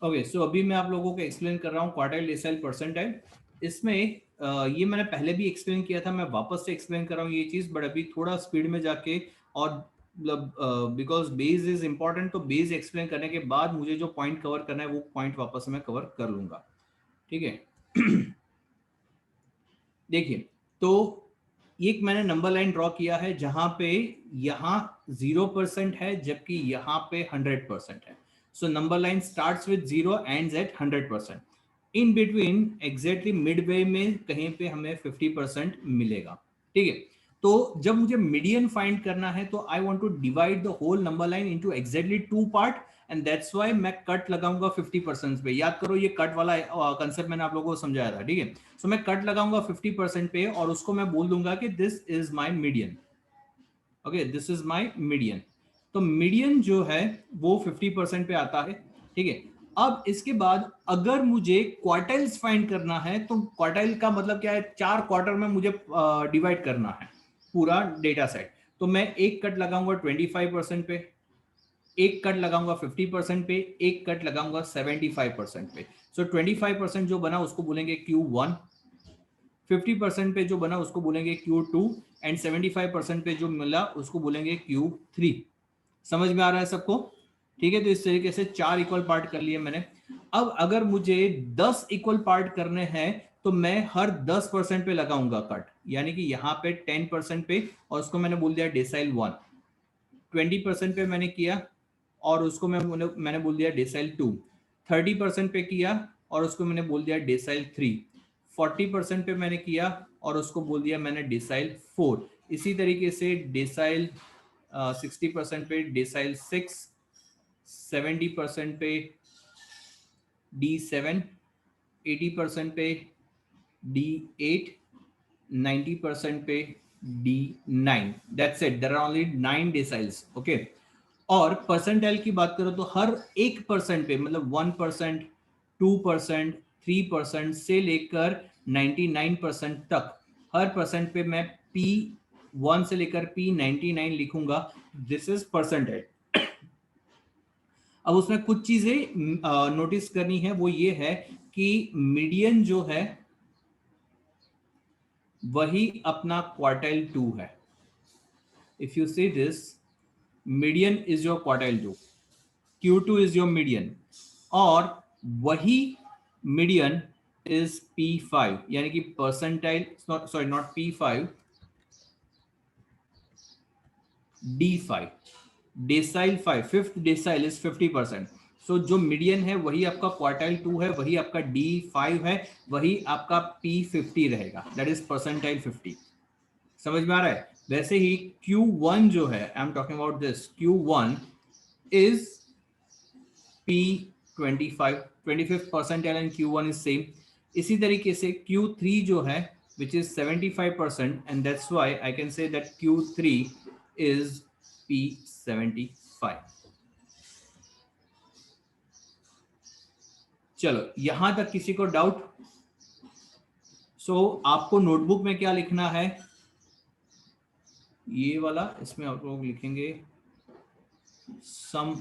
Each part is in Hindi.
ओके, सो अभी मैं आप लोगों को एक्सप्लेन कर रहा हूँ क्वार्टाइल, डेसाइल, परसेंटाइल। इसमें ये मैंने पहले भी एक्सप्लेन किया था, मैं वापस से एक्सप्लेन कर रहा हूँ ये चीज़, बट अभी थोड़ा स्पीड में जाके, और मतलब बिकॉज बेस इज इंपॉर्टेंट, तो बेस एक्सप्लेन करने के बाद मुझे जो पॉइंट कवर करना है वो पॉइंट वापस से मैं कवर कर लूंगा। ठीक है। देखिए, तो एक मैंने नंबर लाइन ड्रॉ किया है जहां पे यहाँ 0% है जबकि यहाँ पे 100% है। So number line starts with 0 ends at 100%। In between exactly Midway में कहीं पे हमें 50% मिलेगा। ठीक है। तो जब मुझे मीडियन फाइंड करना है तो I want to divide the whole number line into exactly two part, and that's why मैं कट लगाऊंगा 50% पे। याद करो ये कट वाला कंसेप्ट मैंने आप लोगों को समझाया था। ठीक है। सो मैं कट लगाऊंगा 50% पे और उसको मैं बोल दूंगा कि this is my median. Okay, this is my median. तो मीडियन जो है वो 50% पे आता है। ठीक है। अब इसके बाद अगर मुझे क्वार्टाइल्स फाइंड करना है तो क्वार्टाइल का मतलब क्या है, 4 क्वार्टर में मुझे डिवाइड करना है पूरा डेटा सेट। तो मैं एक कट लगाऊंगा 25% पे, एक कट लगाऊंगा 50% पे, एक कट लगाऊंगा 75% पे। सो 25% जो बना उसको बोलेंगे Q1, 50% पे जो बना उसको बोलेंगे Q2, एंड 75% पे जो मिला उसको बोलेंगे Q3। समझ में आ रहा है सबको? ठीक है। तो इस तरीके से 4 इक्वल पार्ट कर लिए मैंने। अब अगर मुझे 10 इक्वल पार्ट करने हैं तो मैं हर 10% पे लगाऊंगा कट, यानी कि यहाँ पे 10% पे, और उसको मैंने बोल दिया डेसाइल 1। 20% पे मैंने किया और उसको मैंने बोल दिया डेसाइल 2। 30% पे किया और उसको मैंने बोल दिया डेसाइल 3। 40% पे मैंने किया और उसको बोल दिया मैंने डेसाइल 4। इसी तरीके से डेसाइल 60% पे डेसाइल 6, 70% पे D7, 80% पे D8, 90% पे D9। That's it, there are only 9 deciles. Okay. और परसेंटाइल की बात करो तो हर 1% पे, मतलब 1%, 2%, 3% से लेकर 99% तक, हर परसेंट पे मैं P1 से लेकर P99 लिखूंगा। This is percentile. अब उसमें कुछ चीजें नोटिस करनी है, वो ये है कि मीडियन जो है वही अपना क्वार्टाइल 2 है। If you see this, median is your quartile 2, Q2 is your median, और वही मीडियन इज P5, यानी कि percentile, sorry not P5, D5, decyl 5, fifth decyl is 50%। सो जो मीडियन है वही आपका क्वार्टाइल 2 है, वही आपका D5 है, वही आपका P50 रहेगा, दैट इज परसेंटाइल 50। समझ में आ रहा है? वैसे ही Q1 जो है, I am talking about this, Q1 is P25, 25th percentile and Q1 is same. इसी तरीके से Q3 जो है which is 75%, and that's why I can say that Q3 is P75। चलो यहां तक किसी को डाउट? आपको नोटबुक में क्या लिखना है, ये वाला, इसमें आप लोग लिखेंगे सम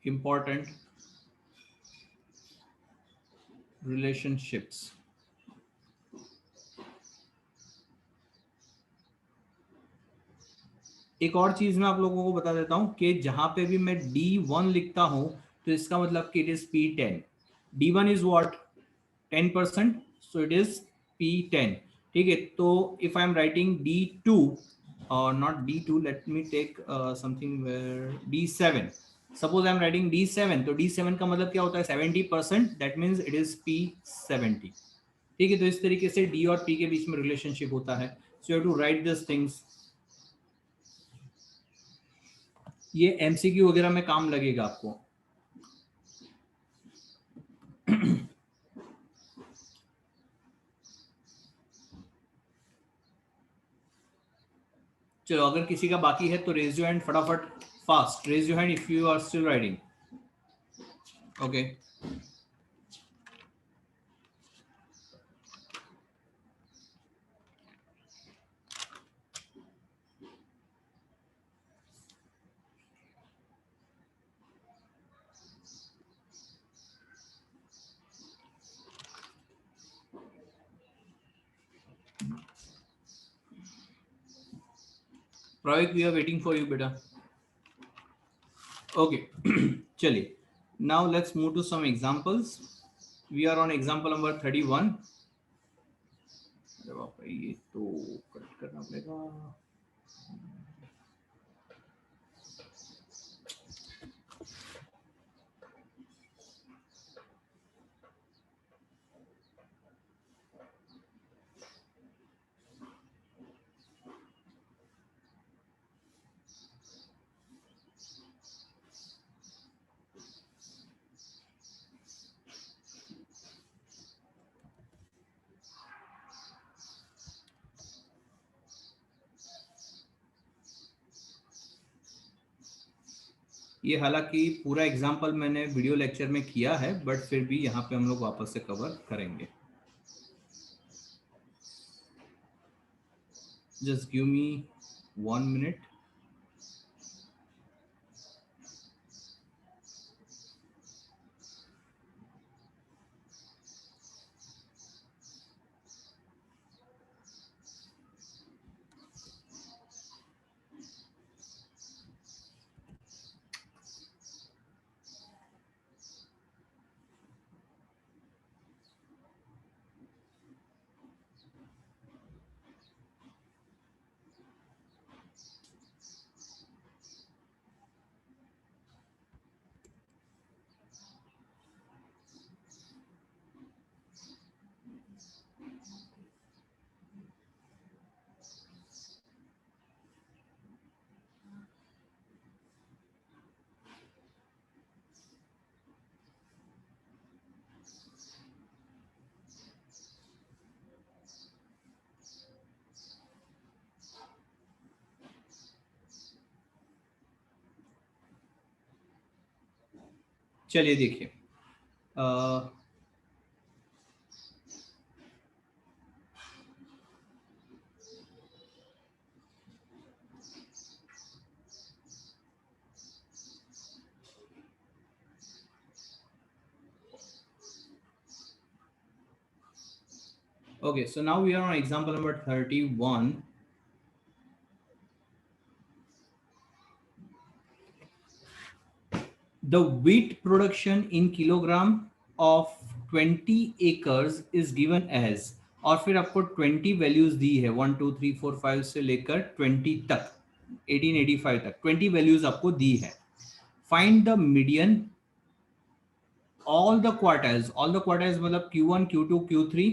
important relationships। एक और चीज मैं आप लोगों को बता देता हूं कि जहां पे भी मैं D1 लिखता हूं तो इसका मतलब कि it is P10। D1 is what, 10%, so it is P10। ठीक है। तो if I am writing D2, और not D2, let me take something D7। Suppose I am writing D7, तो D7 का मतलब क्या होता है, 70%, that means it is P70। ठीक है। तो इस तरीके से D और P के बीच में रिलेशनशिप होता है। So you have to write this things. ये एमसीक्यू वगैरह में काम लगेगा आपको। चलो अगर किसी का बाकी है तो रेज योर हैंड फटाफट, fast raise your hand if you are still writing. Okay. Pravik, we are waiting for you, beta. Okay, चलिए. Now let's move to some examples. We are on example number 31. अरे बाप रे, ये तो कट करना पड़ेगा. ये हालांकि पूरा एग्जाम्पल मैंने वीडियो लेक्चर में किया है, बट फिर भी यहाँ पे हम लोग वापस से कवर करेंगे. Just give me 1 minute. चलिए देखिए. Okay, so now we are on example number 31. The wheat production in kilogram of 20 acres is given as, और फिर आपको 20 वैल्यूज दी है, 1 2 3 4 5 से लेकर 20 तक, 1885 तक 20 वैल्यूज आपको दी है. Find the median all the quartiles मतलब Q1 Q2 Q3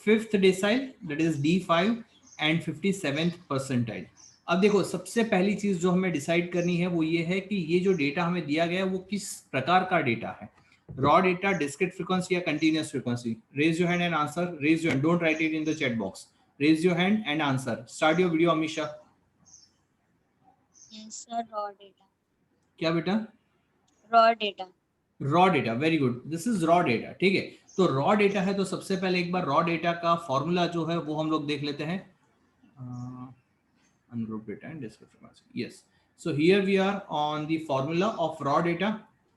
fifth decyl that is D5 and 57th percentile. अब देखो, सबसे पहली चीज जो हमें डिसाइड करनी है वो ये है कि ये जो डेटा हमें दिया गया है वो किस प्रकार का डेटा है. रॉ डेटा, डिस्क्रीट फ्रीक्वेंसी या continuous frequency. Raise your hand and answer. Raise your hand, don't write it in the chat box. Raise your hand and answer. Start your video Amisha. Yes sir, raw data. क्या बेटा? Raw data. Raw data, very good. This is raw data. ठीक है, तो रॉ डेटा है तो सबसे पहले एक बार रॉ डेटा का फॉर्मूला जो है वो हम लोग देख लेते हैं. Ungroup data and discrete frequency. Yes. So here we are on the formula of raw data.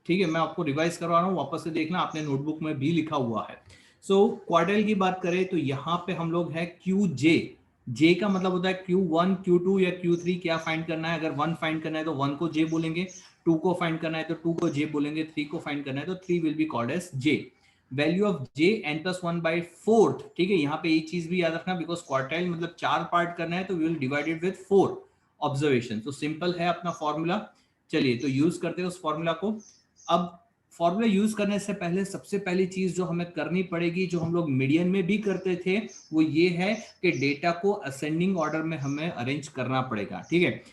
ठीक है, मैं आपको रिवाइज करवा रहा हूँ, वापस से देखना, आपने नोटबुक में भी लिखा हुआ है. सो क्वार्टाइल की बात करें तो यहाँ पे हम लोग है QJ. J का मतलब होता है Q1 Q2 या Q3. क्या फाइंड करना है? अगर 1 फाइंड करना है तो 1 को J बोलेंगे, 2 को फाइंड करना है तो 2 को J बोलेंगे, 3 को फाइंड करना है तो 3 will be called as J. Value of J n+1/4. ठीक है, यहाँ पे ये चीज भी याद रखना, बिकॉज क्वार्टाइल मतलब 4 पार्ट करना है तो we will divide it with 4 observation. तो सिंपल है अपना फॉर्मूला. चलिए तो यूज करते हैं उस फॉर्मूला को. अब फॉर्मूला यूज करने से पहले सबसे पहली चीज जो हमें करनी पड़ेगी, जो हम लोग मीडियन में भी करते थे, वो ये है कि डेटा को असेंडिंग ऑर्डर में हमें अरेंज करना पड़ेगा. ठीक है,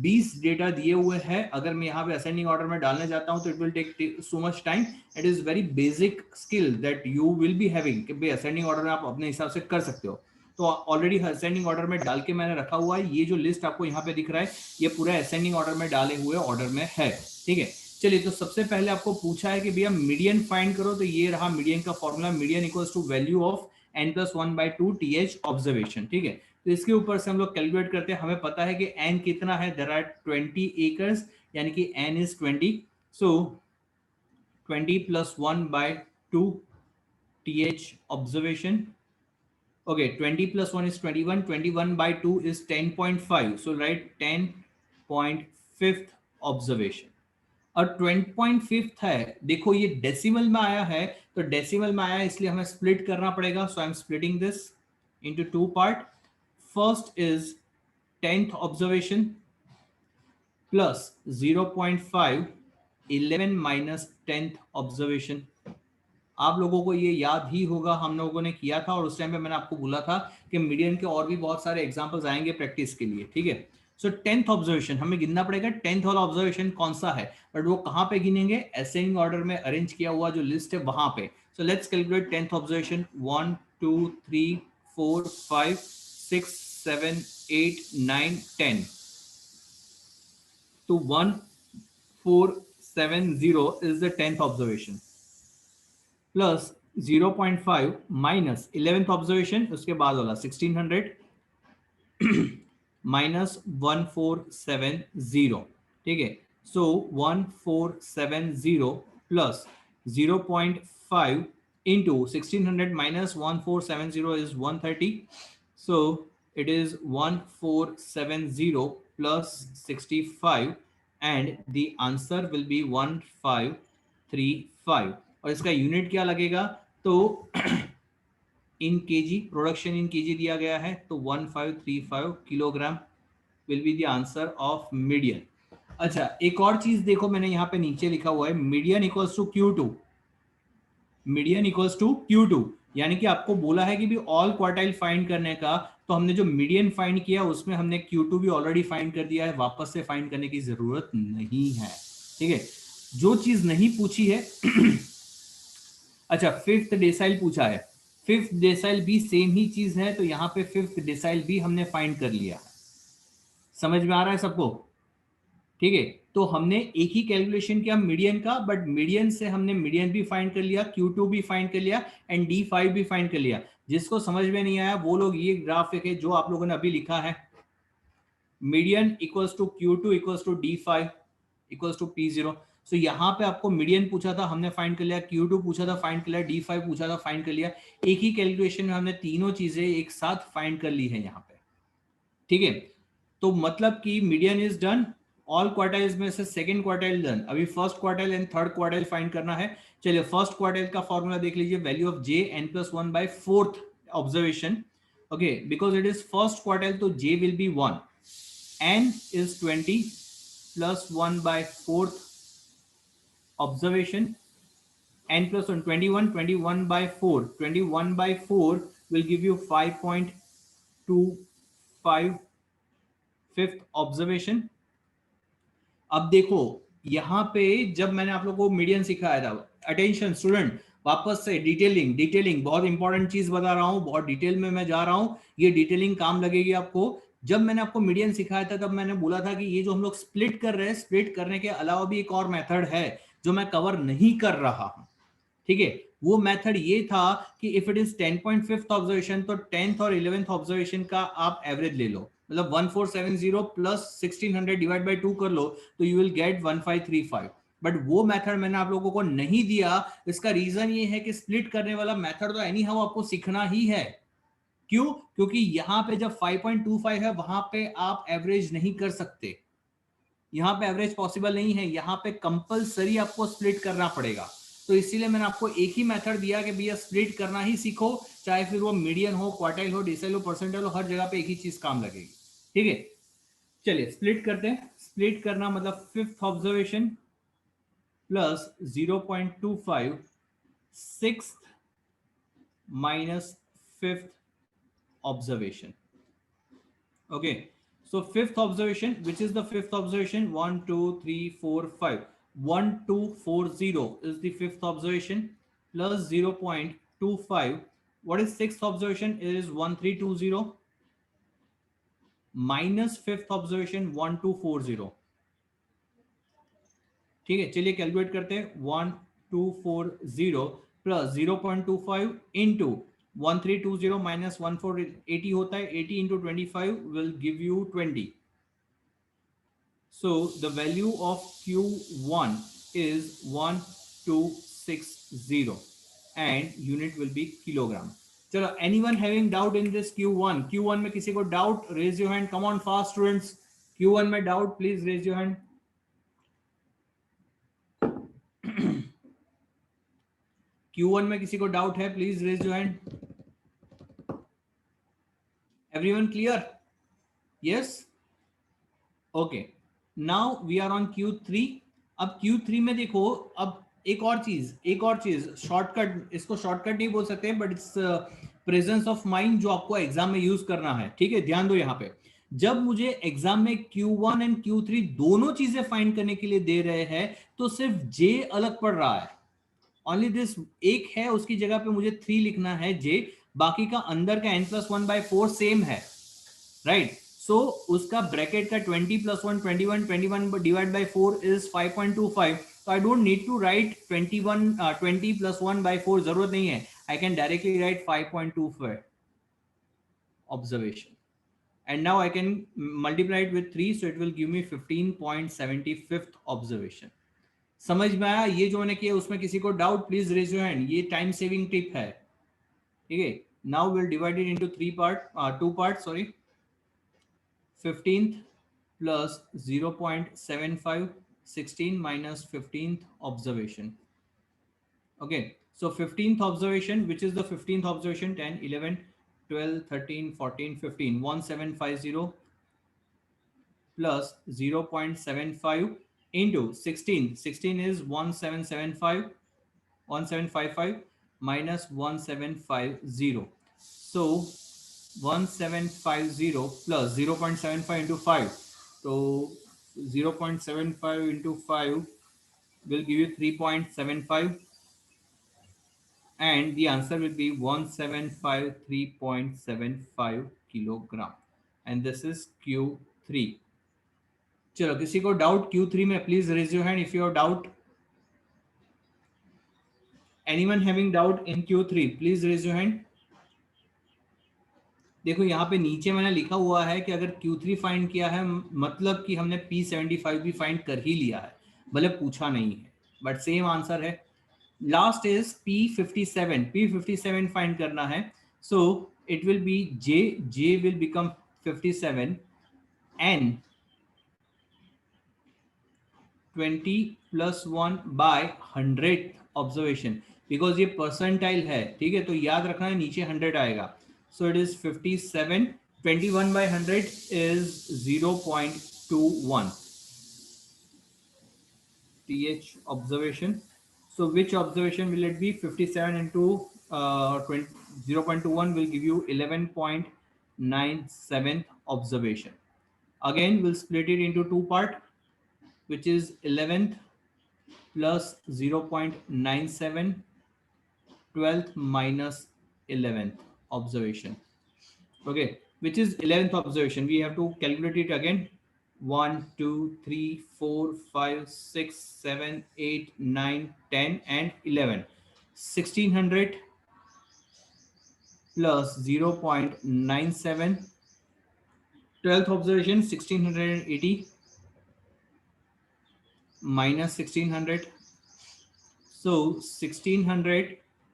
20 डेटा दिए हुए हैं. अगर मैं यहाँ पे असेंडिंग ऑर्डर में डालने जाता हूँ तो it will take so much time. It is very basic skill that you will be having कि भाई असेंडिंग ऑर्डर में आप अपने हिसाब से कर सकते हो. तो ऑलरेडी असेंडिंग ऑर्डर में डाल के मैंने रखा हुआ है. ये जो लिस्ट आपको यहाँ पे दिख रहा है ये पूरा असेंडिंग ऑर्डर में डाले हुए ऑर्डर में है. ठीक है, चलिए तो सबसे पहले आपको पूछा है कि भैया मीडियन फाइंड करो, तो ये रहा मीडियन का formula. Median equals to value of n+1/2 TH observation. ठीक है, तो इसके ऊपर से हम लोग कैलकुलेट करते हैं. हमें पता है कि n कितना है, देयर आर 20 एकर्स, यानी कि n is 20. So 20 + 1/2 TH observation. Okay, 20 plus 1 is 21. 21 by 2 is 10.5. So write 10.5th observation. और 20.5 है, देखो ये डेसिमल में आया है, तो डेसिमल में आया इसलिए हमें स्प्लिट करना पड़ेगा. So I am splitting this into two part. First is 10th observation plus 0.5, 11 minus 10th observation. आप लोगों को ये याद ही होगा, हम लोगों ने किया था और उस टाइम पे मैंने आपको बोला था कि मीडियन के और भी बहुत सारे एग्जांपल्स आएंगे प्रैक्टिस के लिए. ठीक है. सो 10th ऑब्जर्वेशन हमें गिनना पड़ेगा. 10th वाला ऑब्जर्वेशन कौन सा है, बट वो कहां पे गिनेंगे, असेंडिंग ऑर्डर में अरेंज किया हुआ जो लिस्ट है वहां पे. So let's calculate 10th observation. 1 2 3 4 5 6 7 8 9 10. तो 1470 is the 10th observation plus 0.5 minus 11th observation, उसके बाद वाला 1600 minus 1470. ठीक है. So 1470 plus 0.5 into 1600 minus 1470 is 130. So it is 1470 plus 65 and the answer will be 1535. और इसका यूनिट क्या लगेगा, तो इन केजी, प्रोडक्शन इन केजी दिया गया है, तो 1535 kilogram will be the answer of median. अच्छा, एक और चीज देखो, मैंने यहाँ पे नीचे लिखा हुआ है median equals to Q2. Median equals to Q2, यानी कि आपको बोला है कि भी ऑल क्वार्टाइल फाइंड करने का, तो हमने जो मीडियन फाइंड किया उसमें हमने Q2 भी ऑलरेडी फाइंड कर दिया है, वापस से फाइंड करने की जरूरत नहीं है. ठीक है. जो चीज नहीं पूछी है अच्छा, फिफ्थ डेसाइल पूछा है. फिफ्थ डेसाइल भी सेम ही चीज है, तो यहाँ पे फिफ्थ डेसाइल भी हमने फाइंड कर लिया. समझ में आ रहा है सबको? ठीक है. तो हमने एक ही कैलकुलेशन किया मीडियन का, बट मीडियन से हमने मीडियन भी फाइंड कर लिया, Q2 भी फाइंड कर लिया एंड D5 भी फाइंड कर लिया. जिसको समझ में नहीं आया वो लोग ये ग्राफ है जो आप लोगों ने अभी लिखा है, median equals to Q2 equals to D5 equals to P0. So यहाँ पे आपको मीडियन पूछा था, हमने फाइंड कर लिया. Q2 पूछा था, फाइंड कर लिया. D5 पूछा था, फाइंड कर लिया. एक ही कैलकुलेशन में हमने तीनों चीजें एक साथ फाइंड कर ली है यहाँ पे. ठीक है. तो मतलब कि median is done, all quartiles में से सेकंड क्वार्टाइल डन. अभी first quartile and third quartile find करना है. चलिए, फर्स्ट क्वार्टाइल का फॉर्मूला देख लीजिए. Value of J n+1 by fourth observation. Okay, because it is first quartile तो J will be 1. n is 20 plus 1 by fourth observation. n plus 1 21, 21 by 4, 21 by 4 will give you 5.25 fifth observation. अब देखो यहां पे जब मैंने आप लोगों को मीडियन सिखाया था, अटेंशन स्टूडेंट, वापस से डिटेलिंग, डिटेलिंग बहुत इंपॉर्टेंट चीज बता रहा हूं, बहुत डिटेल में मैं जा रहा हूं, ये डिटेलिंग काम लगेगी आपको. जब मैंने आपको मीडियन सिखाया था तब मैंने बोला था कि ये जो हम लोग स्प्लिट कर रहे हैं, स्प्लिट करने के अलावा भी एक और मेथड है जो मैं कवर नहीं कर रहा हूं. ठीक है. वो मेथड ये था कि if it is 10.5th observation तो 10th और 11th ऑब्जर्वेशन का आप एवरेज ले लो, मतलब 1470 प्लस 1600 डिवाइड बाय 2 कर लो, तो यू विल गेट 1535. बट वो मेथड मैंने आप लोगों को नहीं दिया. इसका रीजन ये है कि स्प्लिट करने वाला मेथड तो एनी हाउ आपको सीखना ही है. क्यों? क्योंकि यहां पे जब 5.25 है वहां पे आप एवरेज नहीं कर सकते, यहां पे एवरेज पॉसिबल नहीं है, यहां पे कंपलसरी आपको स्प्लिट करना पड़ेगा. तो इसीलिए मैंने आपको एक ही मेथड दिया कि भैया स्प्लिट करना ही सीखो, चाहे फिर वो मीडियन हो, क्वार्टाइल हो, डेसिमल हो, परसेंटाइल हो, हर जगह पे एक ही चीज काम लगेगी. ठीक है. चलिए स्प्लिट करते हैं. स्प्लिट करना मतलब fifth observation plus 0.25 sixth minus fifth observation. Okay, so fifth observation, which is the fifth observation? 1 2 3 4 5. 1240 is the fifth observation plus 0.25. What is sixth observation? It is 1320 minus fifth observation 1240. ठीक है. चलिए कैलकुलेट करते हैं. 1240 प्लस 0.25 इंटू 1320 minus 1480 होता है. 80 into 25 will give you 20. So the value of Q1 is 1260 and unit will be kilogram. चलो, anyone having doubt in this Q1? Q1 में किसी को doubt? Raise your hand, come on fast students. Q1 में doubt, please raise your hand. Q1 में किसी को डाउट है? Please raise your hand. Everyone clear? Yes, okay. Now we are on Q3। अब Q3 में देखो, अब एक और चीज शॉर्टकट, इसको शॉर्टकट नहीं बोल सकते, but it's presence of mind जो आपको एग्जाम में यूज करना है। ठीक है, ध्यान दो यहाँ पे। जब मुझे एग्जाम में Q1 एंड Q3 दोनों चीजें फाइंड करने के लिए दे रहे हैं, तो सिर्फ J अलग पड़ रहा है। ओनली दिस, एक है उसकी जगह पे मुझे 3 लिखना है J, बाकी का अंदर का n+1/4 सेम है, राइट? सो उसका ब्रैकेट का 20 + 1 21, 21 डिवाइड बाय 4 इज 5.25। तो I don't need to write 20 + 1/4, जरूरत नहीं है। I can directly write 5.25 observation, and now I can multiply it with 3, so it will give me 15.75th observation. समझ में आया? ये जो मैंने किया उसमें किसी को doubt? Please raise your hand. ये टाइम सेविंग टिप है, ठीक है। Now will divide it into 2 part, sorry. 15th plus 0.75, 16 minus 15th observation. Okay, so 15th observation, which is the 15th observation, 10, 11, 12, 13, 14, 15, 1750 plus 0.75 into 16. 16 is 1775, 1755 minus 1750. So 1750 plus 0.75 into 5. So 0.75 into 5 will give you 3.75, and the answer will be 1753.75 kilogram, and this is Q3. चलो, किसी को डाउट Q3 में? Please raise your hand if you have doubt. Anyone having doubt in Q3? Please raise your hand. देखो यहाँ पे नीचे मैंने लिखा हुआ है कि अगर Q3 फाइंड किया है, मतलब कि हमने P75 भी फाइंड कर ही लिया है, भले पूछा नहीं है, बट सेम आंसर है। Last is P57। P57 find करना है, सो it will B J will become 57 and 20 + 1 by 100th observation, because ये परसेंटाइल है, ठीक है, तो याद रखना है नीचे 100 आएगा। So it is 57, 21/100 is 0.21 th observation. So which observation will it be? 57 into 0.21 will give you 11.97 observation. Again, we'll split it into 2 part, which is 11th plus 0.97, 12th minus 11th observation. Okay, which is 11th observation? We have to calculate it again. 1 2 3 4 5 6 7 8 9 10 and 11. 1600 plus 0.97. 12th observation, 1680 minus 1600. So 1600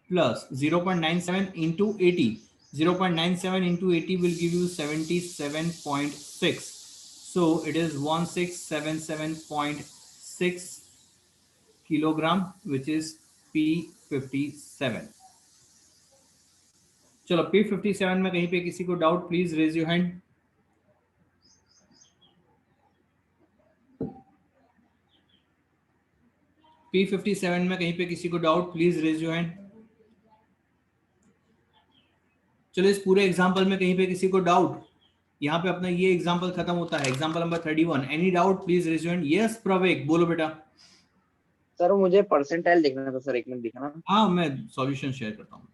plus 0.97 into 80. 0.97 into 80 will give you 77.6. So it is 1677.6 kilogram, which is P57. चलो, P57 में कहीं पे किसी को doubt? Please raise your hand. P57 में कहीं पे किसी को doubt? Please raise your hand. चलो, इस पूरे एग्जाम्पल में कहीं पे किसी को डाउट? यहाँ पे अपना ये एग्जाम्पल खत्म होता है, example number 31। Any doubt? Please raise your hand. Yes Pravek, बोलो बेटा। सर मुझे परसेंटाइल देखना था सर, एक मिनट दिखाना। हाँ, मैं सॉल्यूशन शेयर करता हूँ।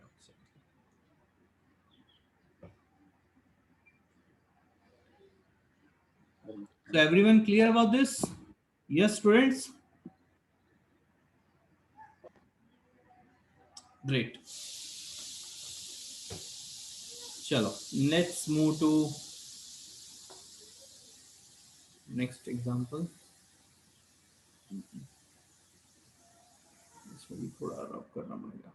So everyone clear about this? Yes, students? Great. Chalo, let's move to next example. इसको भी थोड़ा रब करना पड़ेगा।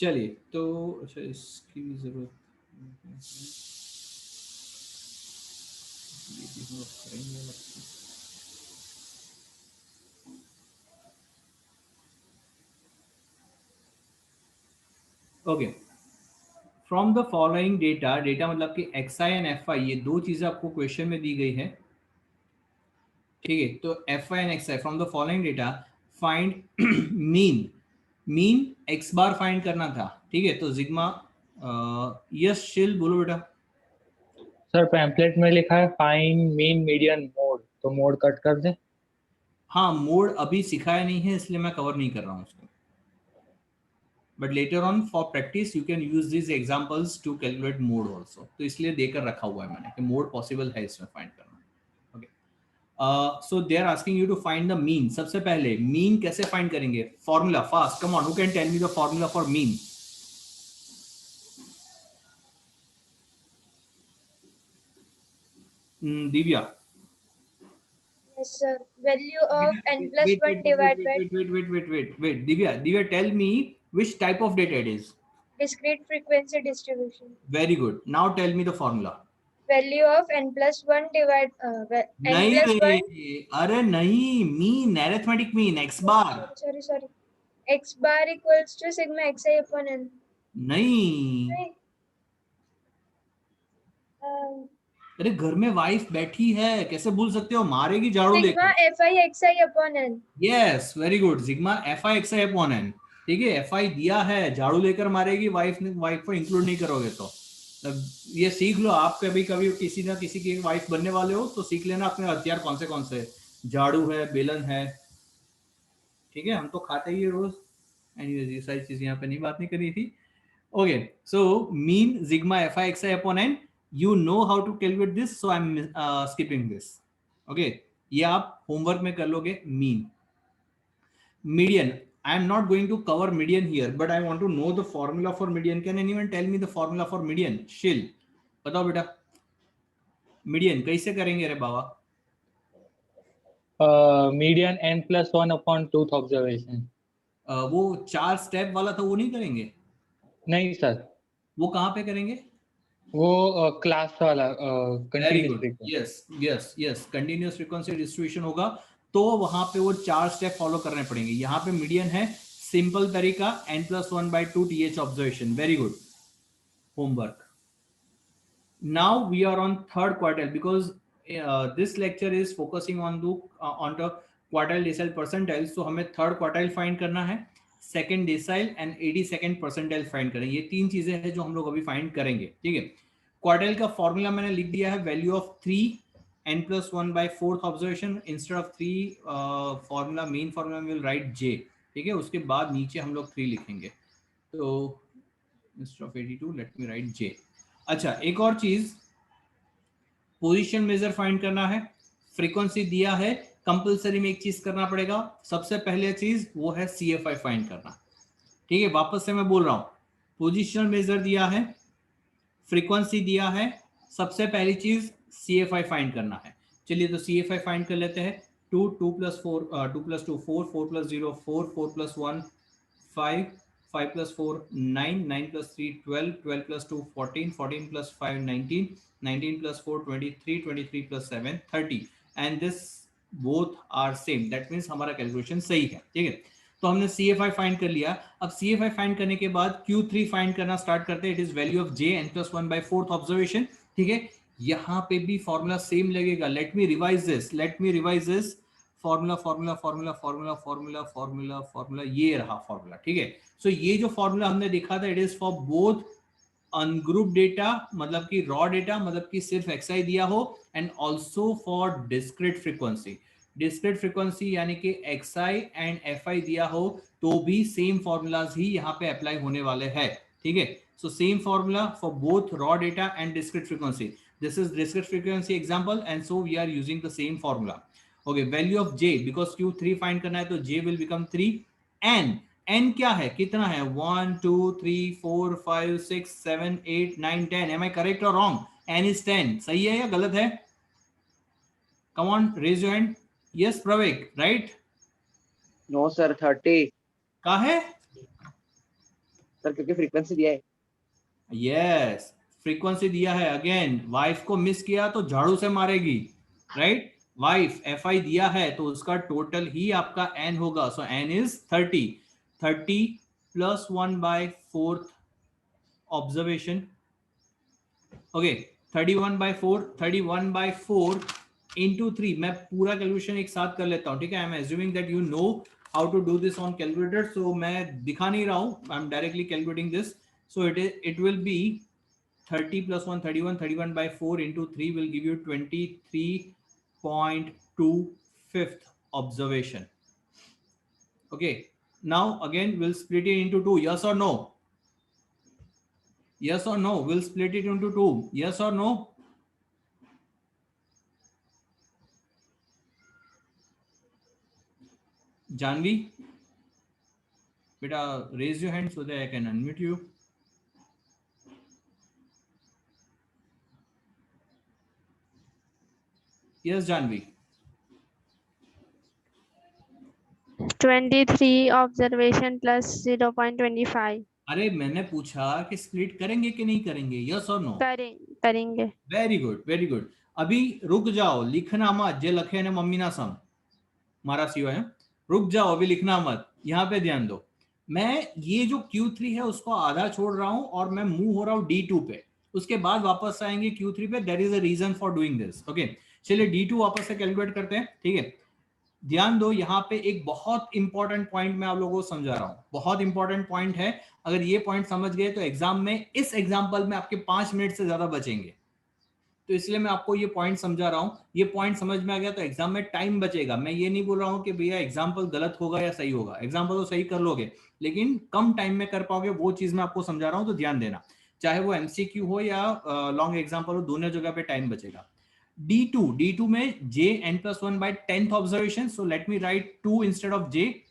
चलिए तो अच्छा इसकी भी जरूरत ये भी हम लोग करेंगे अलग से। Okay, from the following data, data मतलब कि XI एंड FI, ये दो चीजें आपको क्वेश्चन में दी गई है, ठीक है। तो FI and XI from the following data find mean, mean x bar find करना था, ठीक है। तो सिग्मा यस शिल बोलो बेटा। सर पैम्पलेट में लिखा है फाइंड मीन मीडियन मोड, तो मोड कट कर दे। हाँ, मोड अभी सिखाया नहीं है इसलिए मैं कवर नहीं कर रहा हूँ उसको, but later on for practice you can use this examples to calculate mode also, तो इसलिए देकर रखा हुआ है मैंने कि मोड पॉसिबल है इसमें फाइंड करना। Okay, so they are asking you to find the mean. सबसे पहले मीन कैसे फाइंड करेंगे? Formula, fast, come on, who can tell me the formula for mean? Divya. Yes, sir. Value of n plus 1 divided by Wait. Divya, tell me which type of data it is. discrete frequency distribution. Very good. Now tell me the formula. Value of n plus 1 divided n नहीं plus 1. रे, अरे नहीं, mean, arithmetic mean, x bar. Sorry. X bar equals to sigma xi upon n. नहीं, अरे घर में वाइफ बैठी है, कैसे भूल सकते हो? मारेगी झाड़ू sigma लेकर। fi xi upon n. Yes, very good, sigma fi xi upon n, ठीक है। fi दिया है, झाड़ू लेकर मारेगी, वाइफ को इंक्लूड नहीं करोगे तो ये सीख लो। आप कभी कभी किसी ना किसी की वाइफ बनने वाले हो तो सीख लेना अपने हथियार कौन से, झाड़ू है, बेलन है, ठीक है। हम तो खाते ही है रोज। एनीवेज ये सारी चीजें यहाँ पे नहीं बात नहीं करनी थी। Okay, so mean sigma fi xi upon n, you know how to calculate this, so I'm skipping this. Okay, ये आप होमवर्क में कर लोगे। Mean, median, I am not going to cover median here, but I want to know the formula for median. Can anyone tell me the formula for median? शिल बताओ बेटा, मीडियन कैसे करेंगे रे बाबा? Median n+1 upon twoth observation. वो 4 स्टेप वाला था, वो नहीं करेंगे? नहीं सर, वो कहाँ पे करेंगे? वो क्लास वाला very good, yes, continuous frequency distribution होगा तो वहां पे वो 4 स्टेप फॉलो करने पड़ेंगे। यहाँ पे मीडियन है, सिंपल तरीका n+1/2 th observation. Very good homework. Now we are on third quartile because this lecture is focusing on the quartile decile percentile. तो हमें थर्ड क्वार्टाइल फाइंड करना है, second decile and 82nd percentile find करेंगे। ये 3 चीजें हैं जो हम लोग अभी फाइंड करेंगे, ठीक है। क्वार्टाइल का फॉर्मूला मैंने लिख दिया है, value of 3 n+1/4 observation. Instead of 3 formula, main formula will write j, ठीक है। उसके बाद नीचे हम लोग 3 लिखेंगे, तो instead of 82 late me right j। अच्छा, एक और चीज, पोजीशन मेजर फाइंड करना है, फ्रीक्वेंसी दिया है, कंपलसरी में एक चीज करना पड़ेगा। सबसे पहले चीज वो है CFI फाइंड करना, ठीक है। वापस से मैं बोल रहा हूं, पोजीशन मेजर दिया है, फ्रीक्वेंसी दिया है, सबसे पहली चीज CFI फाइंड करना है। चलिए तो CFI फाइंड कर लेते हैं। 2 + 4 2 + 2 4 4 + 0 4 4 + 1 5 5 + 4 9 9 + 3 12 12 + 2 14 14 + 5 19 19 + 4 23 23 + 7 30 and this both are same, that means हमारा कैलकुलेशन सही है, ठीक है। तो हमने CFI फाइंड कर लिया। अब CFI फाइंड करने के बाद Q3 फाइंड करना स्टार्ट करते हैं। It is value of j n+1/4 observation, ठीक है। यहाँ पे भी फॉर्मूला सेम लगेगा। Let me revise this formula formula formula formula formula formula formula, ये रहा फॉर्मूला, ठीक है। सो ये जो फॉर्मूला हमने देखा था, it is for both ungroup data, मतलब कि रॉ डेटा, मतलब कि सिर्फ xi दिया हो, and also for discrete frequency. Discrete frequency यानी कि xi एंड fi दिया हो तो भी सेम फॉर्मूलाज ही यहाँ पे अप्लाई होने वाले हैं, ठीक है। So same formula for both raw data and discrete frequency. This is discrete frequency example and so we are using the same formula. Okay, value of j, because Q3 find करना है तो j विल बिकम 3। n क्या है, कितना है? 1 2 3 4 5 6 7 8 9 10। एम आई करेक्ट और रॉन्ग? n is 10, सही है या गलत है? Come on, raise your hand. Yes Pravek, right? No sir, 30 का है? सर क्योंकि फ्रीक्वेंसी दिया है। यस, फ्रीक्वेंसी दिया है। अगेन वाइफ को मिस किया तो झाड़ू से मारेगी, राइट? वाइफ FI दिया है तो उसका टोटल ही आपका n होगा। सो n is 30, 30 plus 1/4 observation. Okay, 31/4, 31/4 into 3। मैं पूरा कैलकुलेशन एक साथ कर लेता हूं, ठीक है? I am assuming that you know how to do this on calculator, so मैं दिखा नहीं रहा हूं, I am directly calculating this. So it will be 30 plus 1, 31, 31/4 into 3 will give you 23.25th observation. Okay, now again we'll split it into 2. Yes or no? Yes or no? We'll split it into 2. Yes or no? Janvi, beta, raise your hand so that I can unmute you. Yes, Janvi. 23 observation plus 0.25 अरे मैंने पूछा कि स्प्लिट करेंगे कि नहीं करेंगे, यस और नो? करेंगे। Very good, very good. अभी रुक जाओ, लिखना मत। जे लखे ने मम्मी ना सम मारा सिवा है, रुक जाओ, अभी लिखना मत, यहाँ पे ध्यान दो। मैं ये जो Q3 है उसको आधा छोड़ रहा हूं और मैं मूव हो रहा हूं D2 पे, उसके बाद वापस आएंगे Q3 पे। There is a reason for doing this. Okay, चलिए D2 वापस से कैलकुलेट करते हैं, ठीक है? ध्यान दो, यहाँ पे एक बहुत इंपॉर्टेंट पॉइंट मैं आप लोगों को समझा रहा हूं, बहुत इंपॉर्टेंट पॉइंट है। अगर ये पॉइंट समझ गए तो एग्जाम में, इस एग्जाम्पल में आपके 5 मिनट से ज्यादा बचेंगे। तो इसलिए मैं आपको ये पॉइंट समझा रहा हूं। ये पॉइंट समझ में आ गया तो एग्जाम में टाइम बचेगा। मैं ये नहीं बोल रहा हूं कि भैया एग्जाम्पल गलत होगा या सही होगा, एग्जाम्पल तो सही कर लोगे लेकिन कम टाइम में कर पाओगे, वो चीज मैं आपको समझा रहा हूं, तो ध्यान देना। चाहे वो MCQ हो या लॉन्ग एग्जाम्पल हो, दोनों जगह पे टाइम बचेगा। D2 में j n+1/10th observation, so let me write 2 instead of j.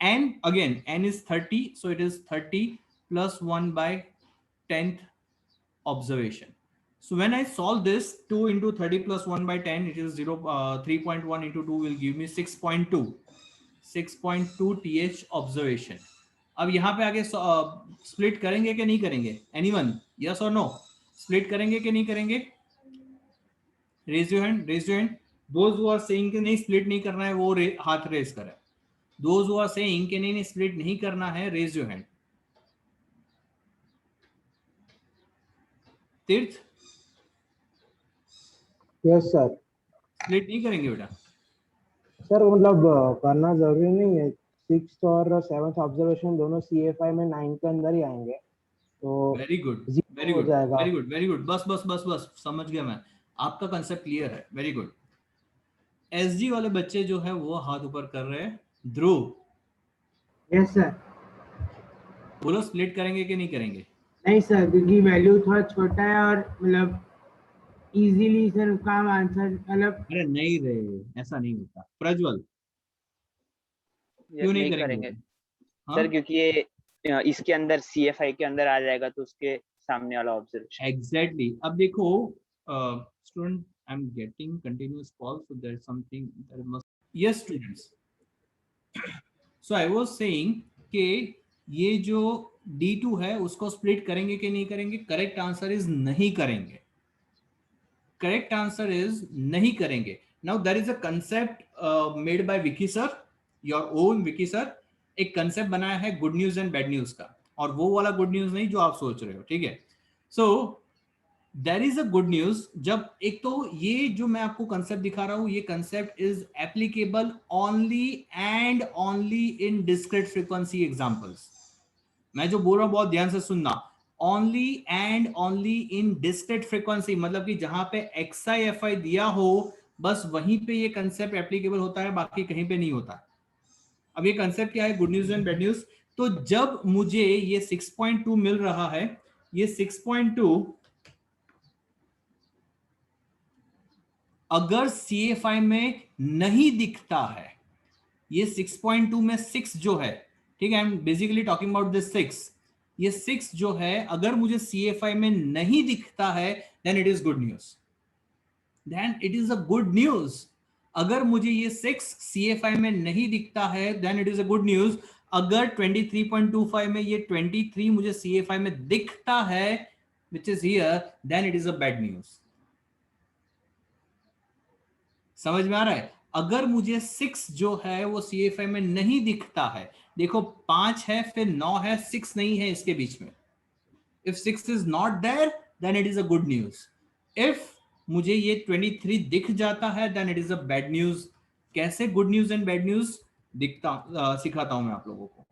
And again n is 30, so it is 30 plus 1/10th observation. So when I solve this, 2 into 30 plus 1/10, it is 3.1 into 2 will give me 6.2 th observation. अब यहाँ पे आगे स्प्लिट करेंगे कि नहीं करेंगे? एनीवन, यस और नो? स्प्लिट करेंगे कि नहीं करेंगे? Raise your hand, raise your hand. Those who are saying कि नहीं स्प्लिट नहीं करना है वो हाथ रेज करें। दोज हु आर सेइंग कि नहीं स्प्लिट नहीं करना है, रेज योर हैंड। तीर्थ, यस सर। स्प्लिट नहीं करेंगे बेटा? सर मतलब करना जरूरी नहीं है, 6th और 7th ऑब्जर्वेशन दोनों CFI में 9 के अंदर ही आएंगे, तो वेरी गुड, वेरी हो गुड, जाएगा। Very good, very good. बस बस बस बस, समझ गया मैं, आपका कंसेप्ट क्लियर है। Very good. SG वाले बच्चे जो है वो हाथ ऊपर कर रहे हैं। ध्रुव, यस सर। बोलो स्प्लिट करेंगे कि नहीं करेंगे? नहीं सर, क्योंकि वैल्यू थोड़ा छोटा है और मतलब इजीली सर काम आंसर मतलब। अरे नहीं रे, ऐसा नहीं होता। प्रज्वल, क्यों नहीं करेंगे? हाँ? सर क्योंकि ये इसके अंदर CFI के अंदर आ जाएगा तो उसके सामने वाला ऑब्जर्वेशन। एग्जैक्टली। अब देखो student, I am getting continuous call, so there is something that must. Yes students, so I was saying कि ये जो D2 है उसको स्प्लिट करेंगे कि नहीं करेंगे? करेक्ट आंसर इज नहीं करेंगे। करेक्ट आंसर इज नहीं करेंगे। Now there is a concept made by Vicky sir, your own Vicky sir. एक कंसेप्ट बनाया है good news and bad news का, और वो वाला गुड न्यूज नहीं जो आप सोच रहे हो, ठीक है? So there is a good news. जब एक तो ये जो मैं आपको कंसेप्ट दिखा रहा हूं, ये concept is applicable only and only in discrete frequency examples. मैं जो बोल रहा हूं बहुत ध्यान से सुनना। Only and only in discrete frequency, मतलब कि जहां पे XI FI दिया हो बस वहीं पे ये कंसेप्ट एप्लीकेबल होता है, बाकी कहीं पे नहीं होता। अब ये कंसेप्ट क्या है, good news and bad news. तो जब मुझे ये 6.2 मिल रहा है, ये 6.2 अगर CFI में नहीं दिखता है, ये 6.2 में 6 जो है, ठीक है, I am basically talking about this 6, ये 6 जो है अगर मुझे CFI में नहीं दिखता है, then it is good news, then it is a good news. अगर मुझे ये 6 CFI में नहीं दिखता है, then it is a good news. अगर 23.25 में ये 23 मुझे CFI में दिखता है which is here, then it is a bad news. समझ में आ रहा है? अगर मुझे 6 जो है वो CFI में नहीं दिखता है, देखो 5 है फिर 9 है, 6 नहीं है इसके बीच में. If 6 is not there, then it is a good news. If मुझे ये 23 दिख जाता है, then it is a bad news. कैसे good news and bad news सिखाता हूं मैं आप लोगों को.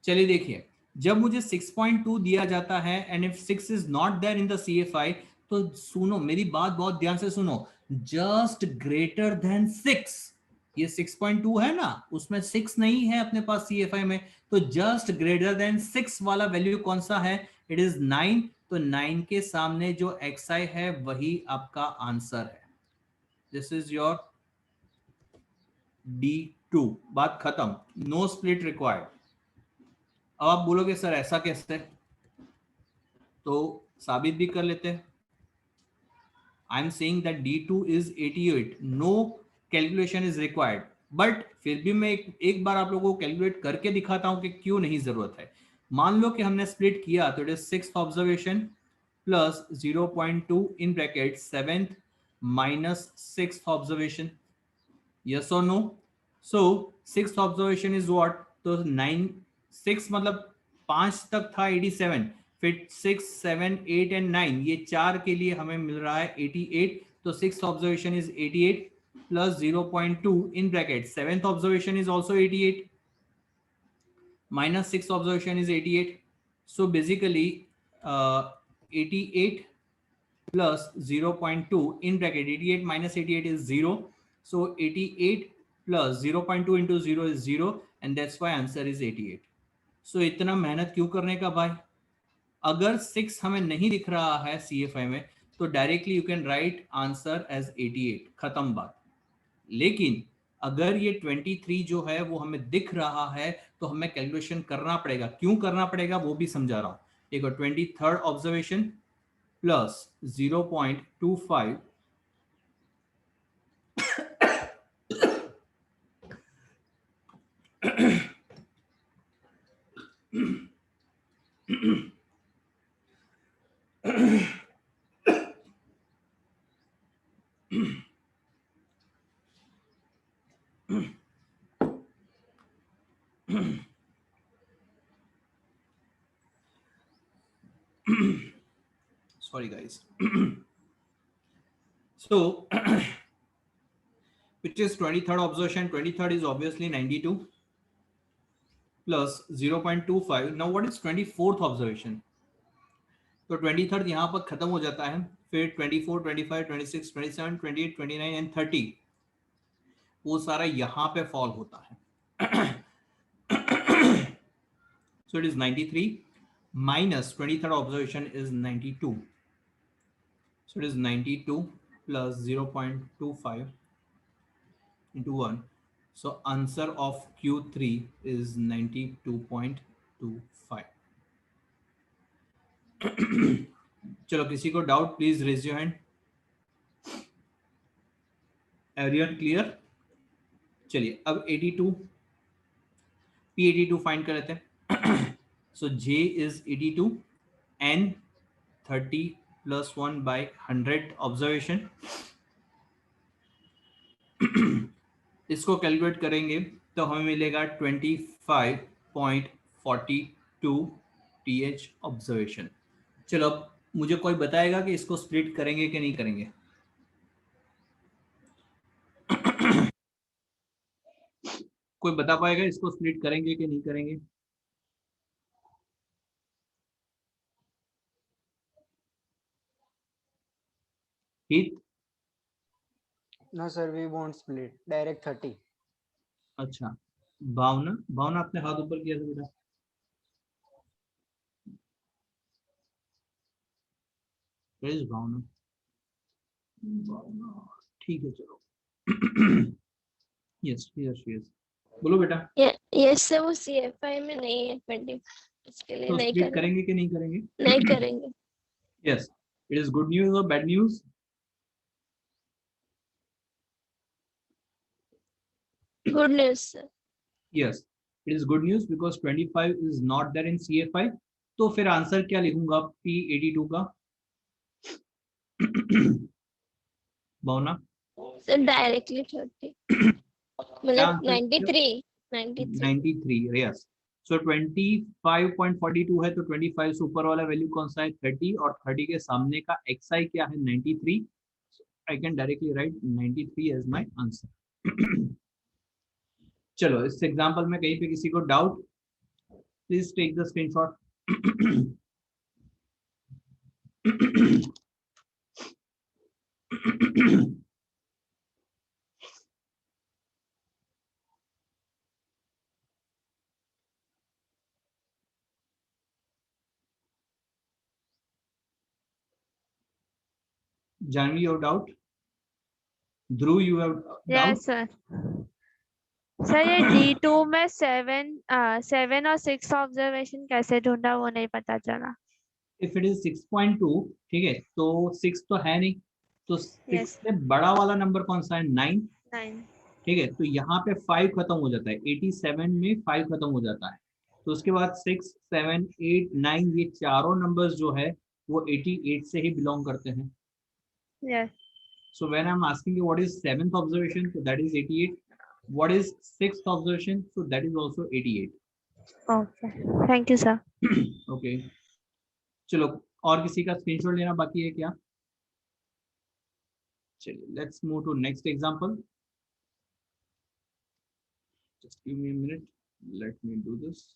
चलिए देखिए, जब मुझे 6.2 दिया जाता है and if 6 is not there in the CFI, तो सुनो मेरी बात बहुत ध्यान से सुनो, just greater than 6. ये 6.2 है ना, उसमें 6 नहीं है अपने पास CFI में, तो just greater than 6 वाला वैल्यू कौन सा है? It is 9. तो 9 के सामने जो XI है वही आपका आंसर है. This is your D2. बात खत्म. No split required. अब आप बोलोगे सर ऐसा कैसे, तो साबित भी कर लेते हैं. I am saying that D2 is 88. No calculation is required, but फिर भी मैं एक बार आप लोगों को कैलकुलेट करके दिखाता हूं कि क्यों नहीं जरूरत है. मान लो कि हमने स्प्लिट किया, तो it is 6th observation plus 0.2 in bracket 7th minus 6th observation. Yes और no? So 6th observation is what? तो 6 मतलब 5 तक था 87, फिर 6, 7, 8 एंड 9, ये 4 के लिए हमें मिल रहा है 88. तो 6th observation is 88 plus 0.2 in bracket 7th observation is also 88 minus 6th observation is 88. So basically 88 plus 0.2 in bracket 88 minus 88 is 0. So 88 plus 0.2 into 0 is 0 and that's why answer is 88. So इतना मेहनत क्यों करने का भाई? अगर 6 हमें नहीं दिख रहा है CFI में, तो directly you can write answer as 88. खत्म बात. लेकिन अगर ये 23 जो है वो हमें दिख रहा है, तो हमें कैलकुलेशन करना पड़ेगा. क्यों करना पड़ेगा वो भी समझा रहा हूं. देखो 23rd observation plus 0.25 sorry guys. So which is 23rd observation. 23rd is obviously 92 plus 0.25. now what is 24th observation? तो 23rd यहाँ पर खत्म हो जाता है, फिर 24, 25, 26, 27, 28, 29 एंड 30 वो सारा यहाँ पे फॉल होता है. So it is 93 minus 23rd observation is 92. So it is 92 plus 0.25 into 1. So answer of Q3 is 92.25. चलो किसी को doubt please raise your hand. Everyone clear? चलिए अब 82 P82 फाइंड कर लेते हैं. So J is 82 and 30 plus 1 by 100 observation. इसको कैलकुलेट करेंगे तो हमें मिलेगा 25.42 TH ऑब्जर्वेशन. चलो अब मुझे कोई बताएगा कि इसको स्प्लिट करेंगे कि नहीं करेंगे? कोई बता पाएगा इसको स्प्लिट करेंगे कि नहीं करेंगे? हित? No sir, we won't split. Direct 30. अच्छा. भावना, भावना आपने हाथ ऊपर किया था बेटा. भावना, भावना ठीक है चलो. यस यस यस बोलो बेटा. यस सर, वो CFI में नहीं है 20, इसके लिए तो नहीं स्प्लिट करेंगे कि नहीं करेंगे? नहीं करेंगे. Yes. It is good news और bad news? Good news, sir. Yes, it is good news because 25 is not there in CFI. तो फिर आंसर क्या लिखूंगा P82 का? भावना So directly 30. मतलब 93. 93, yes. So 25.42 है तो 25 से ऊपर वाला वैल्यू कौन सा है? 30, और 30 के सामने का xi क्या है? 93. I can directly write 93 as my answer. चलो इस एग्जांपल में कहीं पे किसी को doubt, please take the screenshot. Janvi, you have doubt? Dhruv, you have doubt? Yes sir. Sir ये D2 में 7 और 6 ऑब्जर्वेशन कैसे ढूंढा वो नहीं पता चला. If it is 6.2, ठीक है, तो 6 तो है नहीं, तो 6 Yes. से बड़ा वाला नंबर कौन सा है? 9. 9. ठीक है, तो यहाँ पे 5 खत्म हो जाता है. 87 में 5 खत्म हो जाता है, तो उसके बाद 6, 7, 8, 9 ये चारों नंबर्स जो है वो 88 से ही बिलोंग करते हैं. Yes. So when I'm asking you what is 7th observation, so that is 88. What is 6th observation? So that is also 88. Okay, thank you sir. Okay. चलो और किसी का स्क्रीनशॉट लेना बाकी है क्या? चलिए, let's move to next example. Just give me a minute. Let me do this.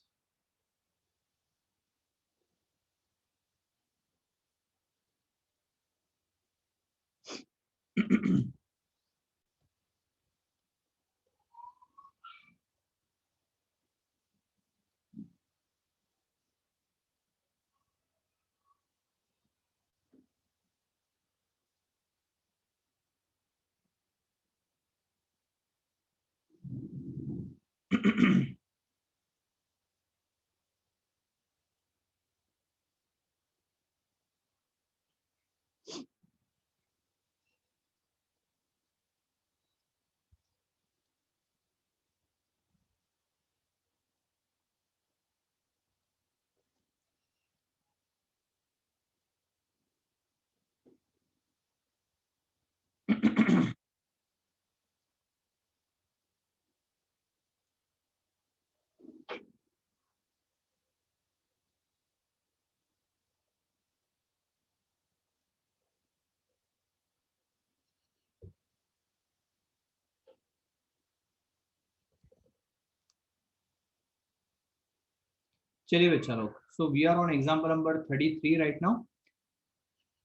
चलिए बच्चा लोग, so we are on example number 33 right now.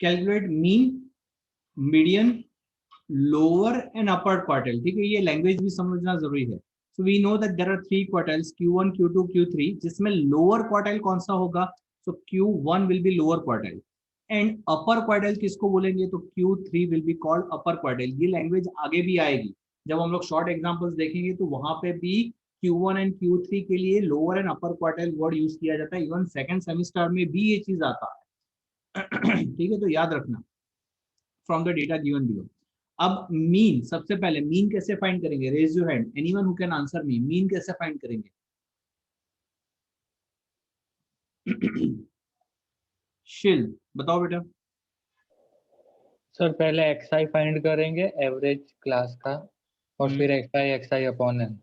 Calculate mean, median, lower and upper quartile. ठीक है, ये लैंग्वेज भी समझना जरूरी है. So we know that there are 3 quartiles, Q1, Q2, Q3, जिसमें lower quartile कौन सा होगा? So Q1 will be lower quartile and upper quartile किसको बोलेंगे? तो Q3 will be called upper quartile. ये लैंग्वेज आगे भी आएगी जब हम लोग शॉर्ट एग्जांपल्स देखेंगे, तो वहां पे भी Q1 एंड Q3 के लिए lower and upper quartile word use किया जाता है. इवन सेकंड सेमेस्टर में भी ये चीज आता है. ठीक है, तो याद रखना from the data given below. अब मीन, सबसे पहले मीन कैसे फाइंड करेंगे? Raise your hand, anyone who can answer me. Mean कैसे फाइंड करेंगे? शिल बताओ बेटा. सर पहले xi फाइंड करेंगे एवरेज क्लास का, और फिर xi upon n.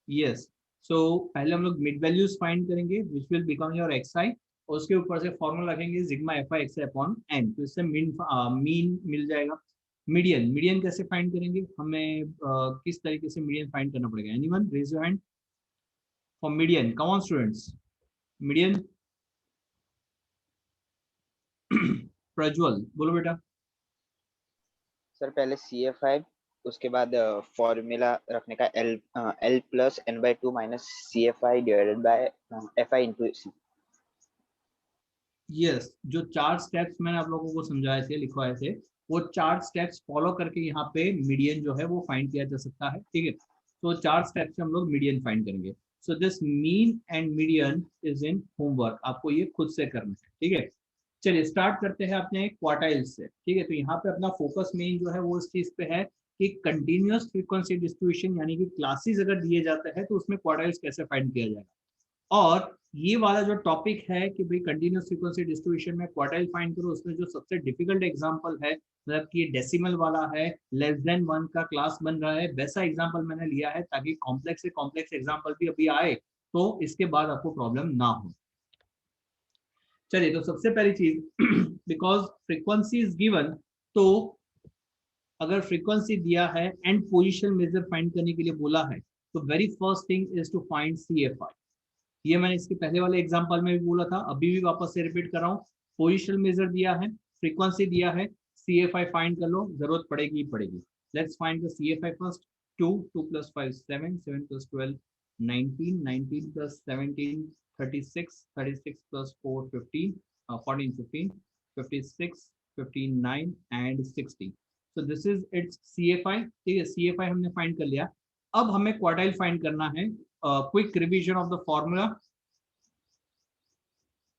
Yes, so पहले हम लोग मिड वैल्यूज फाइंड करेंगे which will become your xi, और उसके ऊपर से फॉर्मूला रखेंगे sigma fi xi upon n, तो इससे मीन मिल जाएगा. मीडियन, मीडियन कैसे फाइंड करेंगे? हमें किस तरीके से मीडियन फाइंड करना पड़ेगा? Anyone raise your hand for median. Come on students, median. Prajwal बोलो बेटा. सर पहले CFI, उसके बाद फॉर्मूला रखने का L plus n/2 minus CFI divided by FI into C. Yes, जो 4 स्टेप्स मैंने आप लोगों को समझाए थे, लिखवाए थे, वो 4 स्टेप्स फॉलो करके यहाँ पे मीडियन जो है वो फाइंड किया जा सकता है. ठीक है, तो 4 स्टेप्स से हम लोग मीडियन फाइंड करेंगे. So this mean and median is in homework, आपको ये खुद से करना है. ठीक है, चलिए स्टार्ट करते हैं अपने क्वार्टाइल से. ठीक है, तो यहाँ पे अपना फोकस मेन जो है वो इस चीज पे है कि कंटिन्यूअस फ्रीक्वेंसी डिस्ट्रीब्यूशन यानी कि क्लासेस अगर दिए जाते हैं तो उसमें क्वार्टाइल्स कैसे फाइंड किया जाएगा। और ये वाला जो टॉपिक है कि भाई कंटिन्यूअस फ्रीक्वेंसी डिस्ट्रीब्यूशन में क्वार्टाइल फाइंड करो, उसमें जो सबसे डिफिकल्ट एग्जांपल है, मतलब कि डेसिमल वाला है, लेस देन 1 का क्लास बन रहा है, वैसा एग्जांपल मैंने लिया है ताकि कॉम्प्लेक्स से कॉम्प्लेक्स एग्जांपल भी अभी आए तो इसके बाद आपको प्रॉब्लम ना हो। चलिए, तो सबसे पहली चीज बिकॉज फ्रीक्वेंसी इज गिवन, तो अगर फ्रीक्वेंसी दिया है एंड पोजीशन मेजर फाइंड करने के लिए बोला है तो very first thing is to find CFI। ये मैंने इसके पहले वाले एग्जांपल में भी बोला था, अभी भी वापस से रिपीट कर रहा हूँ। पोजीशन मेजर दिया है, फ्रीक्वेंसी दिया है, CFI फाइंड कर लो, जरूरत पड़ेगी ही पड़ेगी। Let's find the CFI first. 2 + 5 7 7 + 12 19 19 + 17 36 36 + 4 15 14 15 56 59 and 60। So this is its CFI। ठीक है, CFI हमने फाइंड कर लिया। अब हमें क्वार्टाइल फाइंड करना है। Quick revision of the formula,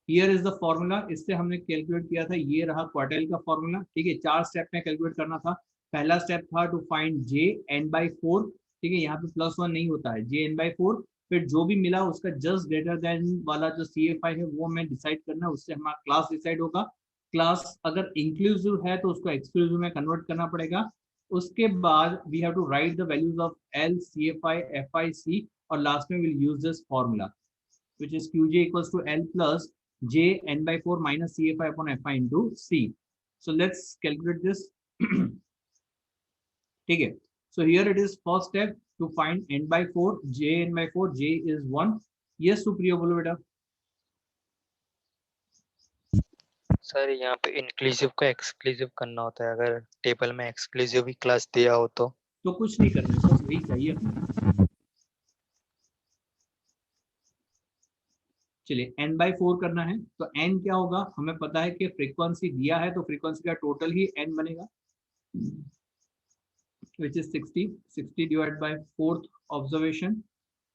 here is the formula. इससे हमने कैलकुलेट किया था, ये रहा क्वार्टाइल का फॉर्मूला। ठीक है, 4 स्टेप में कैलकुलेट करना था। पहला स्टेप था टू फाइंड JN/4। ठीक है, यहाँ पे +1 नहीं होता है, JN/4। फिर जो भी मिला उसका जस्ट ग्रेटर देन वाला जो CFI है वो हमें डिसाइड करना है, उससे हमारा क्लास डिसाइड होगा। क्लास अगर इंक्लूसिव है तो उसको एक्सक्लूसिव में कन्वर्ट करना पड़ेगा। उसके बाद we have to write the values of L, CFI, FI, C, और लास्ट में will use this formula which is Qj = L plus JN/4 minus CFI upon FI into C. So let's calculate this। ठीक है, so here it is first step to find N/4, JN/4, J is 1। Yes Supriya बोलो बेटा। सर यहाँ पे इंक्लूसिव को एक्सक्लूसिव करना होता है, अगर टेबल में एक्सक्लूसिव ही क्लास दिया हो तो कुछ नहीं करना, बस वही चाहिए अपने। चलिए, N/4 करना है तो N क्या होगा, हमें पता है कि फ्रीक्वेंसी दिया है तो फ्रीक्वेंसी का टोटल ही N बनेगा, which is 60। 60 divided by 4th observation,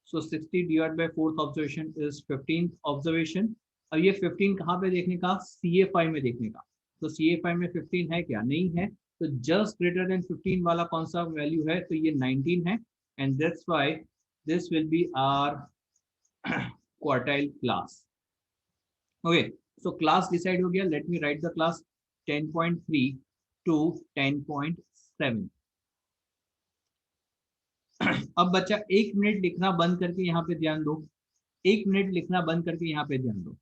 so 60 divided by 4th observation is 15th observation। अब ये 15 कहाँ पे देखने का, CFI में देखने का। तो CFI में 15 है क्या, नहीं है, तो जस्ट ग्रेटर देन 15 वाला कौन सा वैल्यू है, तो ये 19 है, and that's why this will be our quartile class. Okay, so class decide हो गया। Let me write the class 10.3 to 10.7। अब बच्चा 1 मिनट लिखना बंद करके यहाँ पे ध्यान दो, 1 मिनट लिखना बंद करके यहाँ पे ध्यान दो।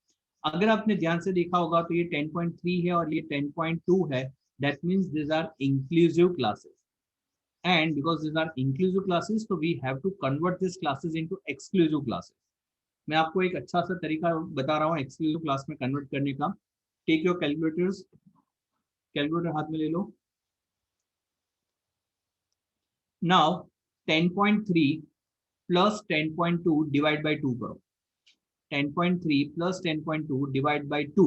अगर आपने ध्यान से देखा होगा तो ये 10.3 है और ये 10.2 है, that means this are inclusive classes, and because this are inclusive classes तो we have to convert this classes into exclusive classes. मैं आपको एक अच्छा सा तरीका बता रहा हूँ एक्सक्लूसिव क्लास में कन्वर्ट करने का। टेक योर कैलकुलेटर्स, कैलकुलेटर हाथ में ले लो। नाउ 10.3 प्लस 10.2 डिवाइड बाय 2 करो। 10.3 plus 10.2 divide by 2,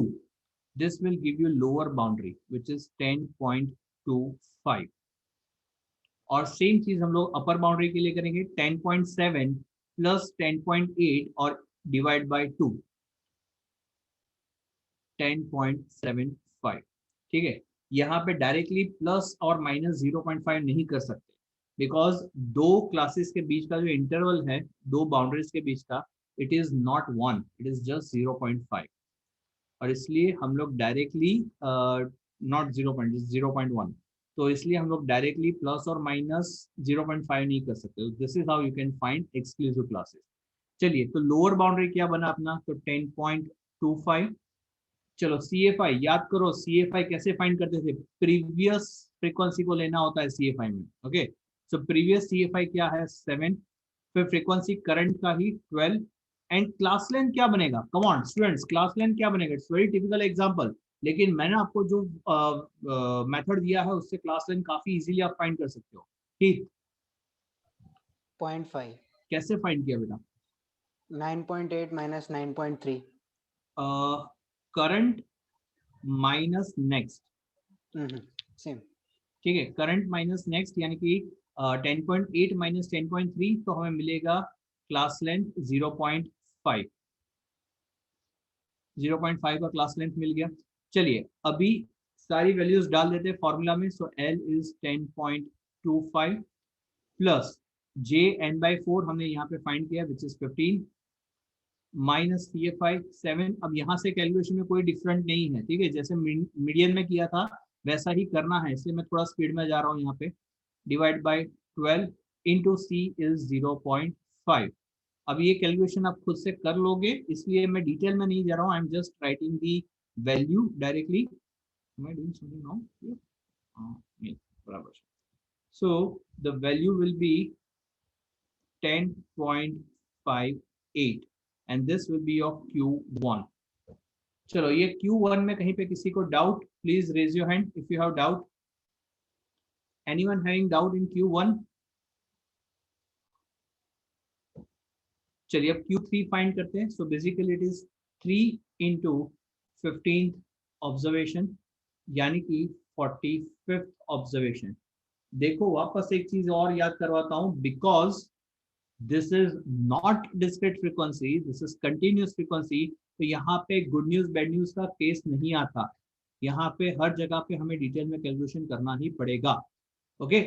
this will give you lower boundary which is 10.25। और सेम चीज हम लोग अपर बाउंड्री के लिए करेंगे, 10.7 plus 10.8 और डिवाइड बाय 2, 10.75। ठीक है, यहाँ पे डायरेक्टली प्लस और माइनस 0.5 नहीं कर सकते, बिकॉज दो क्लासेस के बीच का जो इंटरवल है, दो बाउंड्रीज के बीच का, it is not 1, it is just 0.5, और इसलिए हम लोग डायरेक्टली नॉट 0.1, तो इसलिए हम लोग डायरेक्टली प्लस और माइनस 0.5 नहीं कर सकते। This is how you can find exclusive classes. चलिए, तो लोअर बाउंड्री क्या बना अपना, तो 10.25। चलो CFI याद करो, CFI कैसे फाइंड करते थे, प्रीवियस फ्रीक्वेंसी को लेना होता है CFI में। ओके, सो प्रीवियस CFI क्या है, 7, फिर फ्रीक्वेंसी करंट का ही 12, एंड क्लास लेंथ क्या बनेगा, come on students, class length क्या बनेगा, इट्स वेरी टिपिकल एग्जांपल, लेकिन मैंने आपको जो मेथड दिया है उससे क्लास लेंथ काफी इजीली आप फाइंड कर सकते हो। ठीक, 0.5 कैसे फाइंड किया बेटा, 9.8 minus 9.3 current minus next. Same. ठीक है, करंट माइनस नेक्स्ट यानी कि 10.8 माइनस 10.3 तो हमें मिलेगा क्लास लेंथ 0.5। 0.5 का क्लास लेंथ मिल गया। चलिए, अभी सारी वैल्यूज डाल देते हैं फॉर्मूला में। सो L इज 10.25 11.25 प्लस JN/4 हमने यहाँ पे फाइंड किया विच इज 15 माइनस CFI 7। अब यहाँ से कैलकुलेशन में कोई डिफरेंट नहीं है, ठीक है, जैसे मीडियन में किया था वैसा ही करना है, इसलिए मैं थोड़ा स्पीड में जा रहा हूँ यहाँ पे। Divide by 12 into C is 0.5। अब ये कैलकुलेशन आप खुद से कर लोगे, इसलिए मैं डिटेल में नहीं जा रहा हूँ, आई am just writing the value directly. Am I doing something wrong here? नहीं, बराबर। So the value will be 10.58 and this will be of Q1. चलो, ये Q1 में कहीं पे किसी को doubt, please raise your hand if you have doubt. Anyone having doubt in Q1? चलिए अब Q3 फाइंड करते हैं। So basically it is 3 into 15th observation यानी कि 45th ऑब्जर्वेशन। देखो वापस एक चीज और याद करवाता हूं, because this is not discrete frequency, this is continuous frequency, तो यहाँ पे गुड न्यूज बैड न्यूज का केस नहीं आता, यहाँ पे हर जगह पे हमें डिटेल में कैलकुलेशन करना ही पड़ेगा। ओके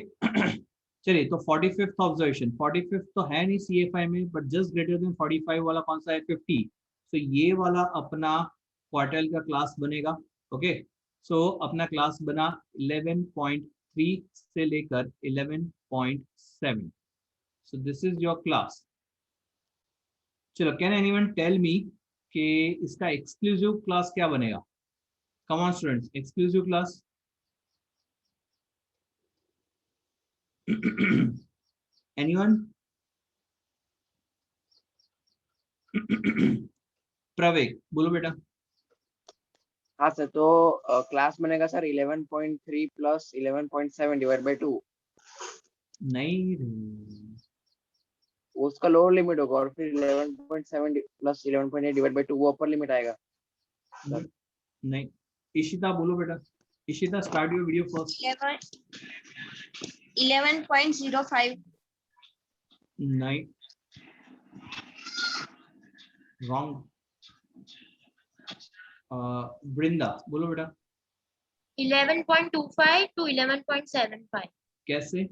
चलिए, तो 45th ऑब्जर्वेशन, 45th तो है नहीं CFI में, बट जस्ट ग्रेटर देन 45 वाला कौन सा है? 50। तो ये वाला अपना क्वार्टाइल का क्लास बनेगा। ओके सो अपना क्लास बना 11.3 से लेकर 11.7। So this is your class. चलो, कैन एनीवन टेल मी कि इसका एक्सक्लूसिव क्लास क्या बनेगा? Come on students, exclusive class. Anyone? Pravek बोलो बेटा। हाँ सर, तो क्लास बनेगा सर 11.3 प्लस 11.7 डिवाइड बाय 2। नहीं, उसका लोअर लिमिट होगा और फिर 11.7 प्लस 11.8 डिवाइड बाय 2 वो अपर लिमिट आएगा सर। नहीं, इशिता बोलो बेटा। Ishita, start your video first. 11.05। नहीं, रॉन्ग। वृंदा बोलो बेटा। 11.25 to 11.75. कैसे?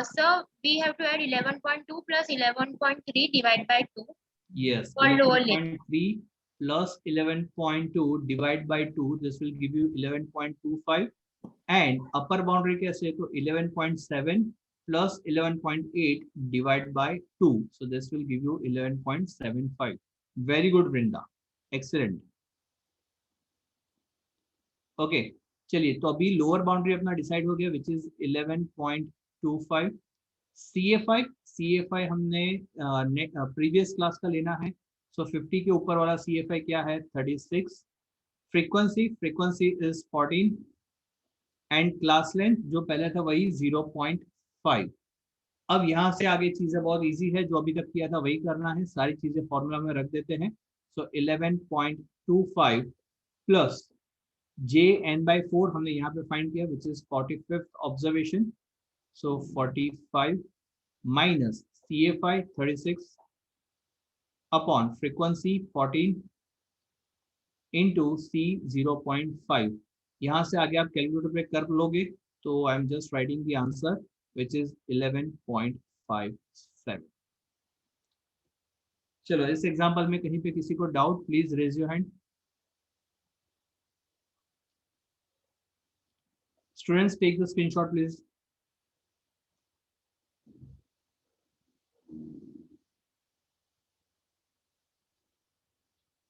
So we have to add 11.2 plus 11.3 divided by 2. Yes, For lower limit. 11.3 plus 11.2 divide by 2, this will give you 11.25, and upper boundary कैसे? तो 11.7 plus 11.8 divide by 2, so this will give you 11.75. Very good Vrinda, excellent. Okay चलिए, तो अभी लोअर बाउंड्री अपना डिसाइड हो गया विच इज 11.25। CFI हमने प्रीवियस क्लास का लेना है, सो 50 के ऊपर वाला CFI क्या है? 36। Frequency is 14 and class length जो पहले था वही 0.5। अब यहाँ से आगे चीजें बहुत इजी है, जो अभी तक किया था वही करना है, सारी चीजें फॉर्मूला में रख देते हैं। सो 11.25 प्लस JN/4 हमने यहाँ पे फाइंड किया which is 45th observation, so 45 minus CFI 36 upon frequency 14 into C 0.5। यहाँ से आगे आप कैलकुलेटर पे कर लोगे, तो I am just writing the answer which is 11.57। चलो, इस एग्जाम्पल में कहीं पे किसी को doubt, please raise your hand. Students, take the screenshot, please.